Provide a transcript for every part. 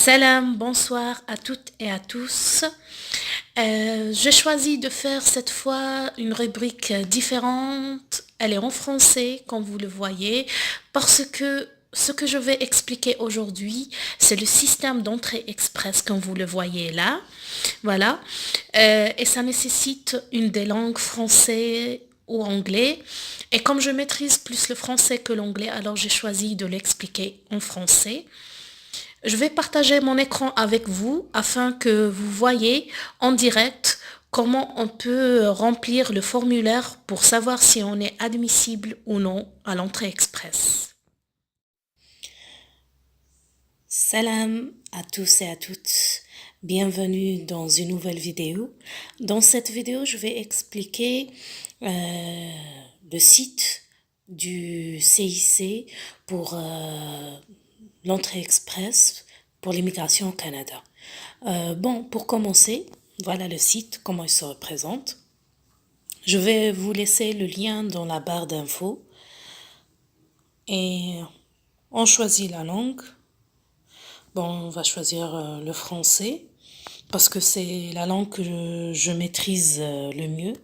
Salam, bonsoir à toutes et à tous. J'ai choisi de faire cette fois une rubrique différente. Elle est en français, comme vous le voyez, parce que ce que je vais expliquer aujourd'hui, c'est le système d'entrée express, comme vous le voyez là. Voilà. Et ça nécessite une des langues français ou anglais. Et comme je maîtrise plus le français que l'anglais, alors j'ai choisi de l'expliquer en français. Je vais partager mon écran avec vous afin que vous voyez en direct comment on peut remplir le formulaire pour savoir si on est admissible ou non à l'entrée express. Salam à tous et à toutes. Bienvenue dans une nouvelle vidéo. Dans cette vidéo, je vais expliquer le site du CIC pour l'entrée express pour l'immigration au Canada. Pour commencer, voilà le site, comment il se représente. Je vais vous laisser le lien dans la barre d'infos. Et on choisit la langue. On va choisir le français parce que c'est la langue que je maîtrise le mieux.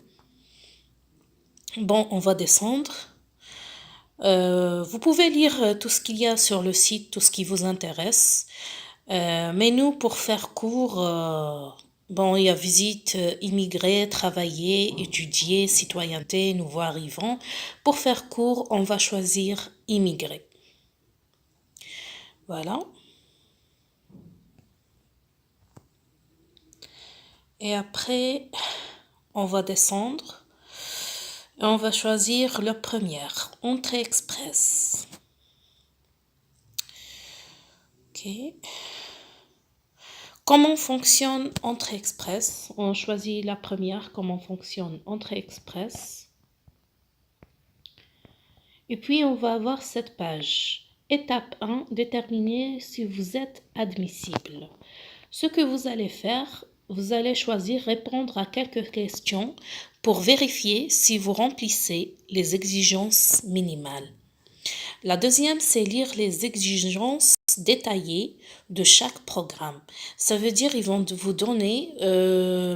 On va descendre. Vous pouvez lire tout ce qu'il y a sur le site, tout ce qui vous intéresse. Mais nous, pour faire court, il y a visite, immigrer, travailler, étudier, citoyenneté, nouveau arrivant. Pour faire court, on va choisir immigrer. Voilà. Et après, on va descendre. Et on va choisir la première, entrée express. Ok. Comment fonctionne entrée express? On choisit la première, comment fonctionne entrée express. Et puis, on va avoir cette page. Étape 1, déterminer si vous êtes admissible. Ce que vous allez faire, vous allez choisir répondre à quelques questions pour vérifier si vous remplissez les exigences minimales. La deuxième, c'est lire les exigences détaillées de chaque programme. Ça veut dire qu'ils vont vous donner,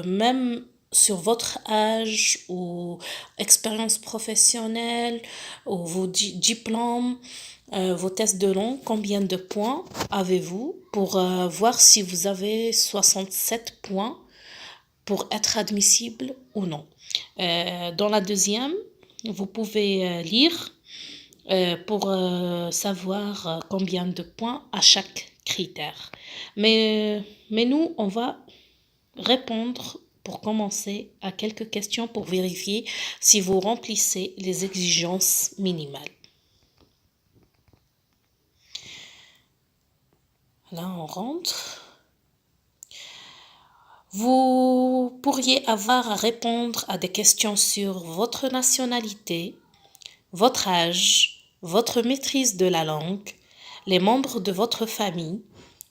même sur votre âge ou expérience professionnelle ou vos diplômes, vos tests de langue, combien de points avez-vous pour voir si vous avez 67 points pour être admissible ou non. Dans la deuxième, vous pouvez lire pour savoir combien de points à chaque critère. Mais nous, on va répondre pour commencer à quelques questions pour vérifier si vous remplissez les exigences minimales. Là, on rentre. Vous pourriez avoir à répondre à des questions sur votre nationalité, votre âge, votre maîtrise de la langue, les membres de votre famille,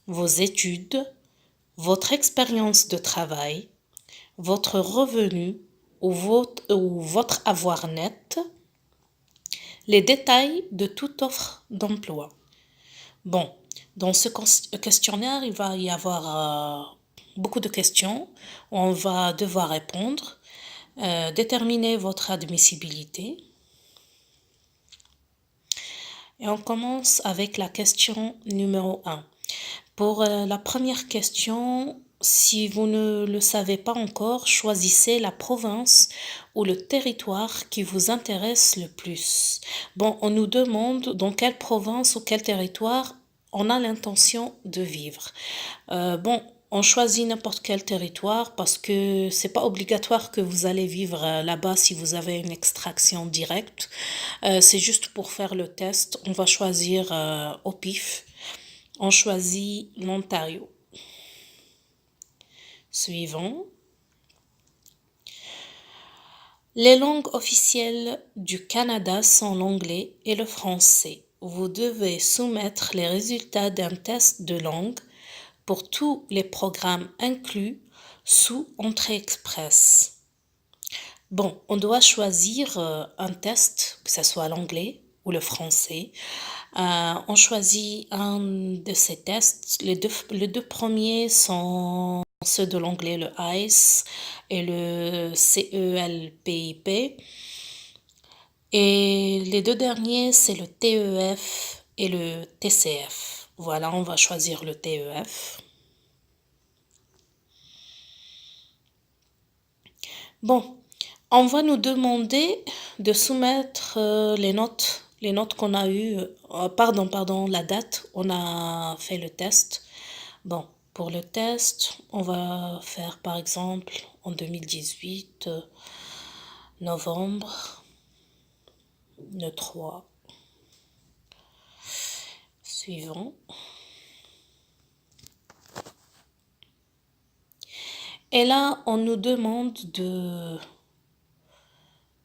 vos études, votre expérience de travail, votre revenu ou votre avoir net, les détails de toute offre d'emploi. Dans ce questionnaire, il va y avoir beaucoup de questions. On va devoir répondre, déterminer votre admissibilité. Et on commence avec la question numéro 1. Pour la première question, si vous ne le savez pas encore, choisissez la province ou le territoire qui vous intéresse le plus. On nous demande dans quelle province ou quel territoire on a l'intention de vivre. On choisit n'importe quel territoire parce que c'est pas obligatoire que vous allez vivre là-bas si vous avez une extraction directe. C'est juste pour faire le test. On va choisir au pif. On choisit l'Ontario. Suivant. Les langues officielles du Canada sont l'anglais et le français. Vous devez soumettre les résultats d'un test de langue pour tous les programmes inclus sous Entrée Express. On doit choisir un test, que ce soit l'anglais ou le français. On choisit un de ces tests. Les deux premiers sont ceux de l'anglais, le ICE et le CELPIP. Et les deux derniers, c'est le TEF et le TCF. Voilà, on va choisir le TEF. Bon, on va nous demander de soumettre les notes qu'on a eues. Pardon, la date, on a fait le test. Bon, pour le test, on va faire par exemple en 2018, novembre, le 3, suivant. Et là, on nous demande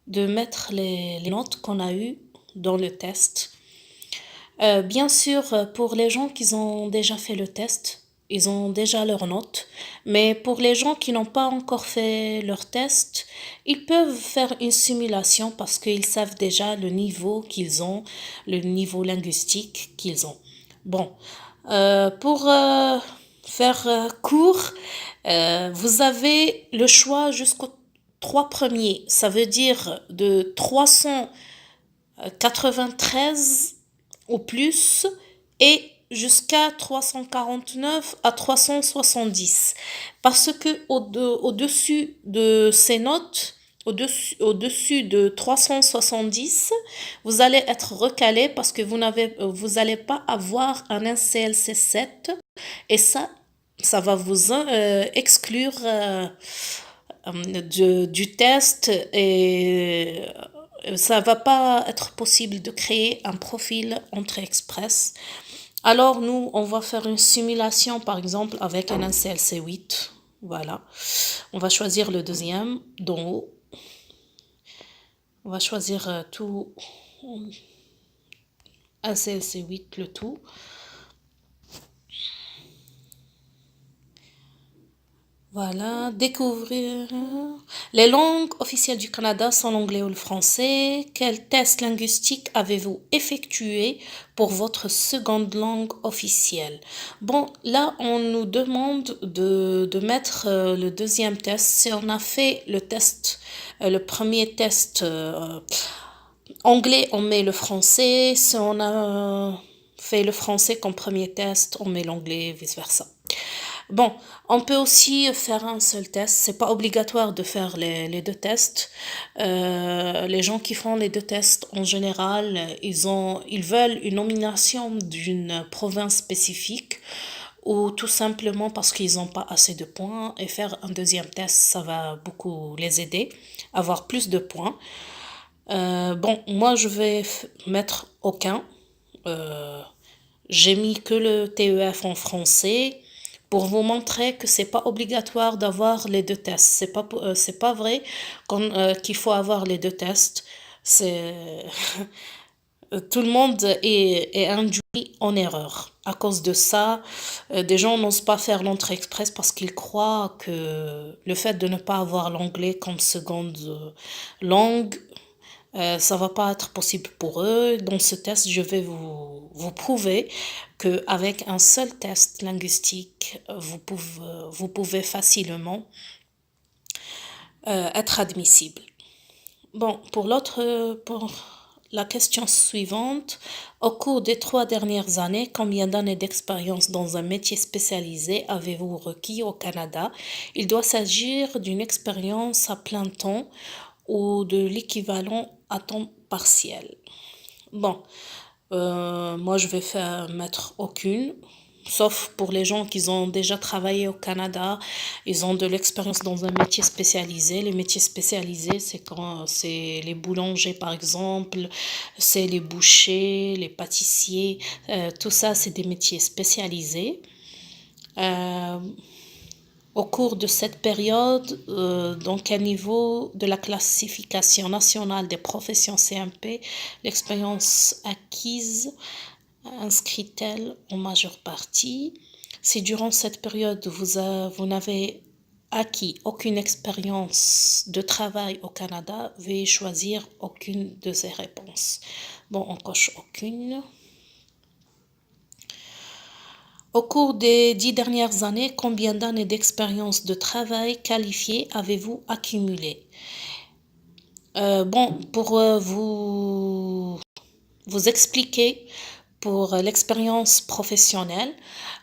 de mettre les notes qu'on a eues dans le test. Bien sûr, pour les gens qui ont déjà fait le test, ils ont déjà leurs notes. Mais pour les gens qui n'ont pas encore fait leur test, ils peuvent faire une simulation parce qu'ils savent déjà le niveau qu'ils ont, le niveau linguistique qu'ils ont. Bon, pour faire court, vous avez le choix jusqu'aux trois premiers. Ça veut dire de 393 au plus et jusqu'à 349 à 370. Parce que au-dessus de ces notes, au-dessus de 370, vous allez être recalé parce que vous allez pas avoir un NCLC 7 et ça va vous exclure du test et ça va pas être possible de créer un profil Entrée Express. Alors nous, on va faire une simulation par exemple avec un NCLC 8. Voilà. On va choisir le deuxième d'en haut. On va choisir tout NCLC 8, le tout. Voilà, découvrir. Les langues officielles du Canada sont l'anglais ou le français. Quel test linguistique avez-vous effectué pour votre seconde langue officielle? Bon, là, on nous demande de mettre le deuxième test. Si on a fait le test, le premier test anglais, on met le français. Si on a fait le français comme premier test, on met l'anglais, vice-versa. Bon, on peut aussi faire un seul test. C'est pas obligatoire de faire les deux tests. Les gens qui font les deux tests, en général, ils veulent une nomination d'une province spécifique ou tout simplement parce qu'ils n'ont pas assez de points et faire un deuxième test, ça va beaucoup les aider à avoir plus de points. Bon, moi, je vais mettre aucun. J'ai mis que le TEF en français pour vous montrer que c'est pas obligatoire d'avoir les deux tests. C'est pas vrai qu'il faut avoir les deux tests. C'est tout le monde est induit en erreur. À cause de ça, des gens n'osent pas faire l'entrée express parce qu'ils croient que le fait de ne pas avoir l'anglais comme seconde langue, ça va pas être possible pour eux. Dans ce test, je vais vous prouver qu'avec un seul test linguistique, vous pouvez facilement être admissible. Bon, pour la question suivante, au cours des 3 dernières années, combien d'années d'expérience dans un métier spécialisé avez-vous requis au Canada? Il doit s'agir d'une expérience à plein temps ou de l'équivalent à temps partiel. Bon, moi je vais mettre aucune, sauf pour les gens qui ont déjà travaillé au Canada, ils ont de l'expérience dans un métier spécialisé. Les métiers spécialisés, c'est les boulangers par exemple, c'est les bouchers, les pâtissiers, tout ça c'est des métiers spécialisés. Au cours de cette période, donc à niveau de la classification nationale des professions CMP, l'expérience acquise inscrit-elle en majeure partie? Si durant cette période vous n'avez acquis aucune expérience de travail au Canada, veuillez choisir aucune de ces réponses. Bon, on coche aucune. Au cours des 10 dernières années, combien d'années d'expérience de travail qualifiée avez-vous accumulé? Pour vous expliquer, pour l'expérience professionnelle,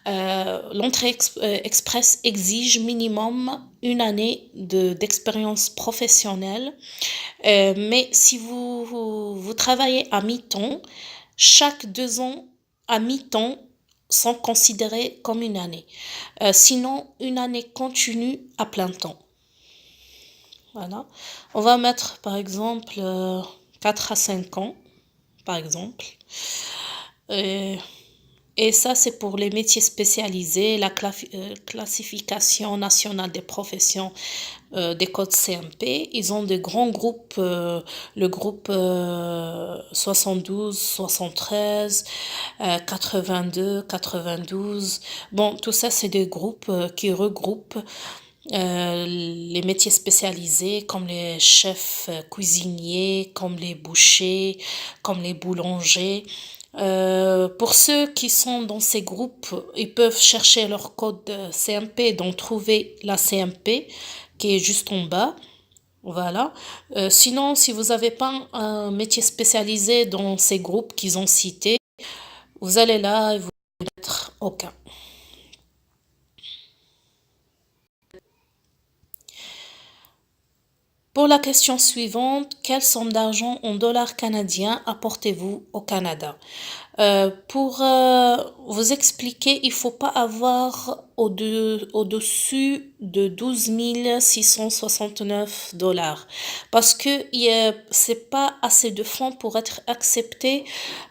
l'entrée express exige minimum une année d'expérience professionnelle. Mais si vous travaillez à mi-temps, chaque 2 ans à mi-temps sont considérés comme une année. Sinon, une année continue à plein temps. Voilà. On va mettre par exemple 4 à 5 ans, par exemple. Et ça, c'est pour les métiers spécialisés, la classification nationale des professions des codes CMP. Ils ont de grands groupes, le groupe 72, 73, 82, 92. Bon, tout ça, c'est des groupes qui regroupent les métiers spécialisés comme les chefs cuisiniers, comme les bouchers, comme les boulangers. Pour ceux qui sont dans ces groupes, ils peuvent chercher leur code CMP, donc trouver la CMP qui est juste en bas. Voilà. Sinon, si vous n'avez pas un métier spécialisé dans ces groupes qu'ils ont cités, vous allez là et vous mettre aucun. Pour la question suivante, quelle somme d'argent en dollars canadiens apportez-vous au Canada? Pour vous expliquer, il ne faut pas avoir au-dessus de 12 669 dollars parce que ce n'est pas assez de fonds pour être accepté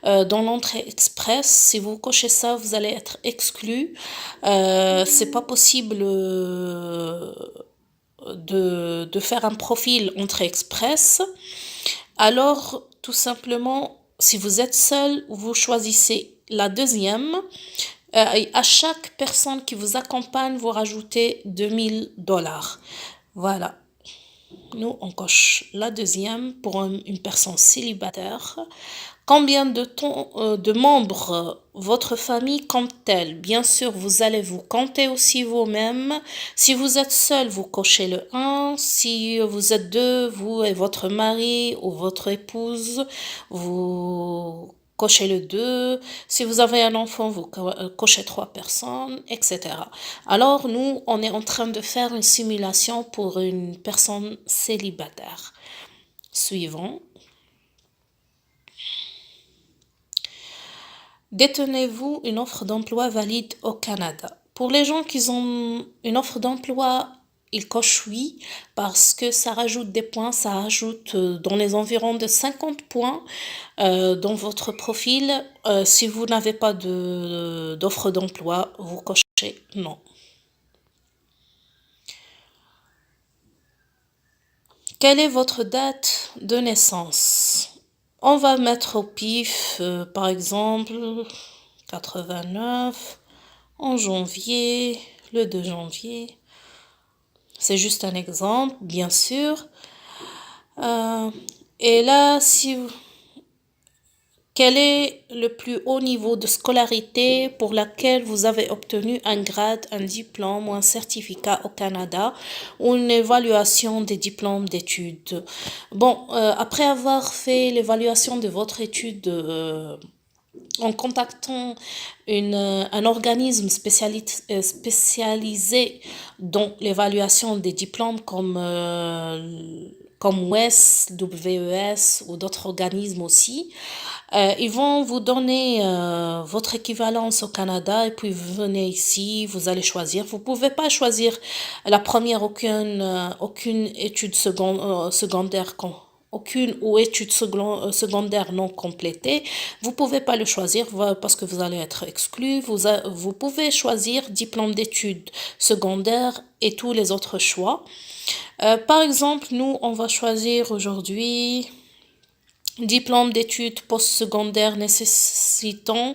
dans l'entrée express. Si vous cochez ça, vous allez être exclu. C'est pas possible de faire un profil entrée express. Alors, tout simplement, si vous êtes seul, vous choisissez la deuxième. À chaque personne qui vous accompagne, vous rajoutez 2000 dollars. Voilà. Nous, on coche la deuxième pour une personne célibataire. Combien de membres votre famille compte-t-elle? Bien sûr, vous allez vous compter aussi vous-même. Si vous êtes seul, vous cochez le 1. Si vous êtes 2, vous et votre mari ou votre épouse, vous cochez le 2. Si vous avez un enfant, vous cochez 3 personnes, etc. Alors, nous, on est en train de faire une simulation pour une personne célibataire. Suivant. Détenez-vous une offre d'emploi valide au Canada? Pour les gens qui ont une offre d'emploi, ils cochent oui parce que ça rajoute des points, ça rajoute dans les environs de 50 points dans votre profil. Si vous n'avez pas d'offre d'emploi, vous cochez non. Quelle est votre date de naissance? On va mettre au pif, par exemple, 89, en janvier, le 2 janvier. C'est juste un exemple, bien sûr. Et là, quel est le plus haut niveau de scolarité pour laquelle vous avez obtenu un grade, un diplôme ou un certificat au Canada ou une évaluation des diplômes d'études? Bon, après avoir fait l'évaluation de votre étude en contactant un organisme spécialisé dans l'évaluation des diplômes comme WES, WES ou d'autres organismes aussi. Ils vont vous donner votre équivalence au Canada et puis vous venez ici, vous allez choisir. Vous pouvez pas choisir la première aucune étude secondaire aucune ou étude secondaire non complétée. Vous pouvez pas le choisir parce que vous allez être exclu. Vous pouvez choisir diplôme d'études secondaires et tous les autres choix. Par exemple, nous, on va choisir aujourd'hui Diplôme d'études postsecondaires nécessitant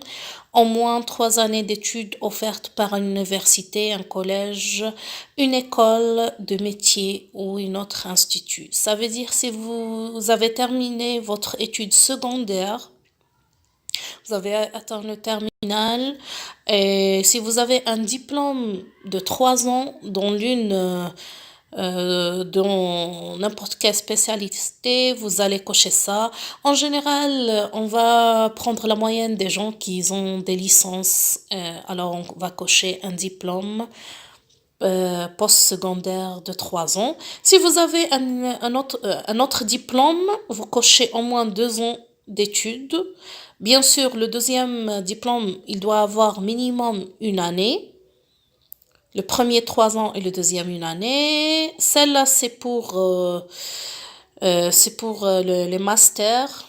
au moins 3 années d'études offertes par une université, un collège, une école de métier ou un autre institut. Ça veut dire si vous avez terminé votre étude secondaire, vous avez atteint le terminal, et si vous avez un diplôme de 3 ans dans n'importe quelle spécialité, vous allez cocher ça. En général, on va prendre la moyenne des gens qui ont des licences. Alors, on va cocher un diplôme postsecondaire de 3 ans. Si vous avez un autre diplôme, vous cochez au moins 2 ans d'études. Bien sûr, le deuxième diplôme, il doit avoir minimum une année. Le premier 3 ans et le deuxième une année. Celle-là, c'est pour les masters,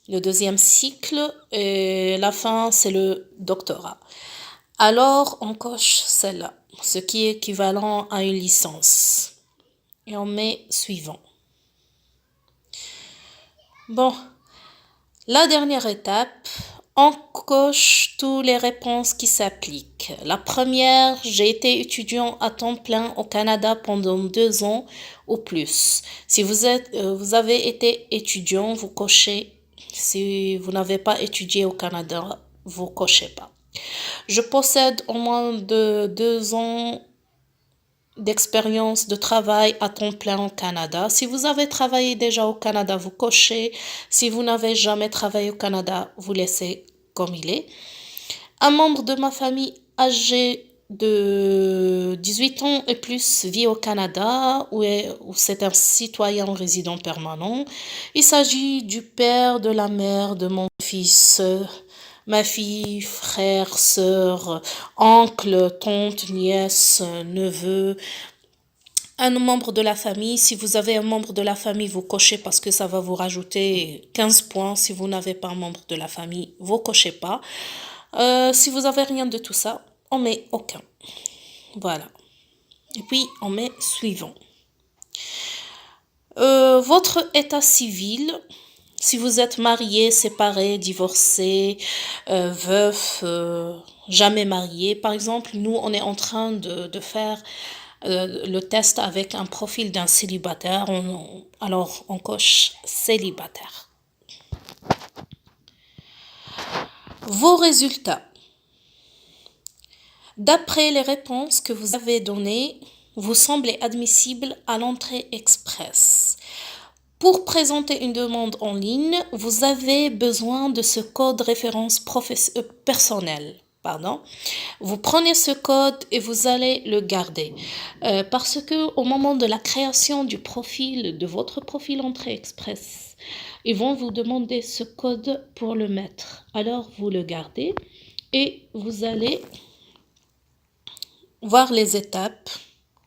le deuxième cycle, et la fin, c'est le doctorat. Alors, on coche celle-là, ce qui est équivalent à une licence. Et on met suivant. Bon, la dernière étape, on coche toutes les réponses qui s'appliquent. La première, j'ai été étudiant à temps plein au Canada pendant 2 ans ou plus. Si vous avez été étudiant, vous cochez. Si vous n'avez pas étudié au Canada, vous cochez pas. Je possède au moins de 2 ans d'expérience de travail à temps plein au Canada. Si vous avez travaillé déjà au Canada, vous cochez. Si vous n'avez jamais travaillé au Canada, vous laissez comme il est. Un membre de ma famille âgé de 18 ans et plus vit au Canada, où c'est un citoyen résident permanent. Il s'agit du père, de la mère, de mon fils, ma fille, frère, sœur, oncle, tante, nièce, neveu, un membre de la famille. Si vous avez un membre de la famille, vous cochez parce que ça va vous rajouter 15 points. Si vous n'avez pas un membre de la famille, vous cochez pas. Si vous avez rien de tout ça, on met aucun. Voilà. Et puis, on met suivant. Votre état civil, si vous êtes marié, séparé, divorcé, veuf, jamais marié. Par exemple, nous, on est en train de faire le test avec un profil d'un célibataire. Alors, on coche célibataire. Vos résultats. D'après les réponses que vous avez données, vous semblez admissible à l'entrée express. Pour présenter une demande en ligne, vous avez besoin de ce code référence personnel. Vous prenez ce code et vous allez le garder. Parce que au moment de la création du profil, de votre profil Entrée Express, ils vont vous demander ce code pour le mettre. Alors, vous le gardez et vous allez voir les étapes.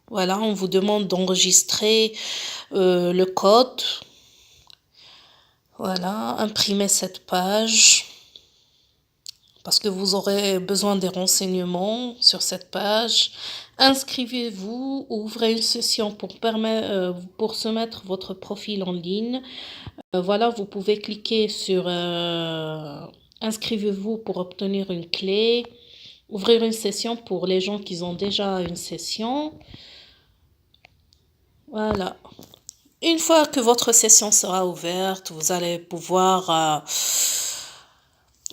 Voilà, on vous demande d'enregistrer le code. Voilà, imprimer cette page parce que vous aurez besoin des renseignements sur cette page. Inscrivez-vous, ouvrez une session pour soumettre votre profil en ligne. Voilà, vous pouvez cliquer sur inscrivez-vous pour obtenir une clé. Ouvrir une session pour les gens qui ont déjà une session. Voilà. Une fois que votre session sera ouverte, vous allez pouvoir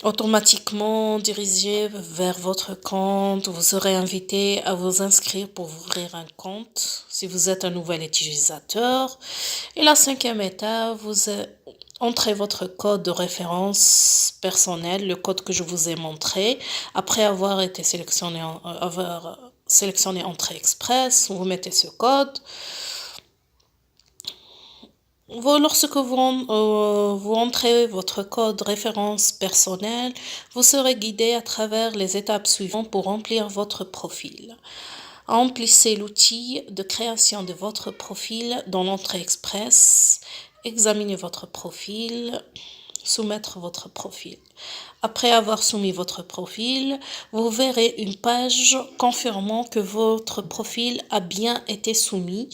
automatiquement diriger vers votre compte. Vous serez invité à vous inscrire pour ouvrir un compte si vous êtes un nouvel utilisateur. Et la 5e étape, vous entrez votre code de référence personnel, le code que je vous ai montré. Après avoir sélectionné Entrée Express, vous mettez ce code. Lorsque vous entrez votre code référence personnel, vous serez guidé à travers les étapes suivantes pour remplir votre profil. Remplissez l'outil de création de votre profil dans l'entrée express. Examinez votre profil. Soumettre votre profil. Après avoir soumis votre profil, vous verrez une page confirmant que votre profil a bien été soumis.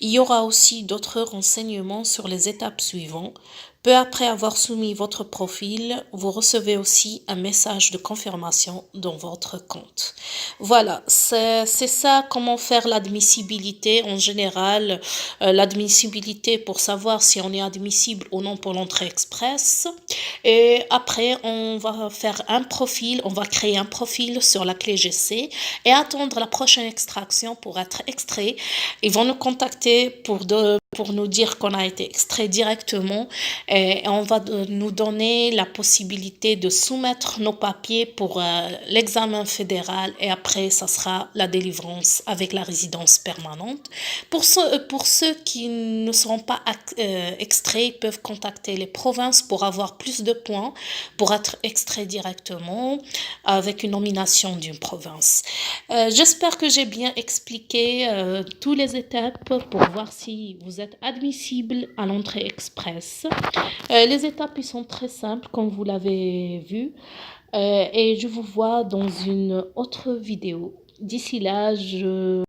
Il y aura aussi d'autres renseignements sur les étapes suivantes. Peu après avoir soumis votre profil, vous recevez aussi un message de confirmation dans votre compte. Voilà, c'est ça comment faire l'admissibilité en général. L'admissibilité pour savoir si on est admissible ou non pour l'entrée express. Et après, on va faire un profil, on va créer un profil sur la clé GC et attendre la prochaine extraction pour être extrait. Ils vont nous contacter pour nous dire qu'on a été extrait directement et on va nous donner la possibilité de soumettre nos papiers pour l'examen fédéral et après, ça sera la délivrance avec la résidence permanente. Pour ceux qui ne seront pas extraits, ils peuvent contacter les provinces pour avoir plus de points, pour être extraits directement avec une nomination d'une province. J'espère que j'ai bien expliqué toutes les étapes pour voir si vous êtes admissible à l'entrée express. Les étapes ils sont très simples comme vous l'avez vu et je vous vois dans une autre vidéo. D'ici là,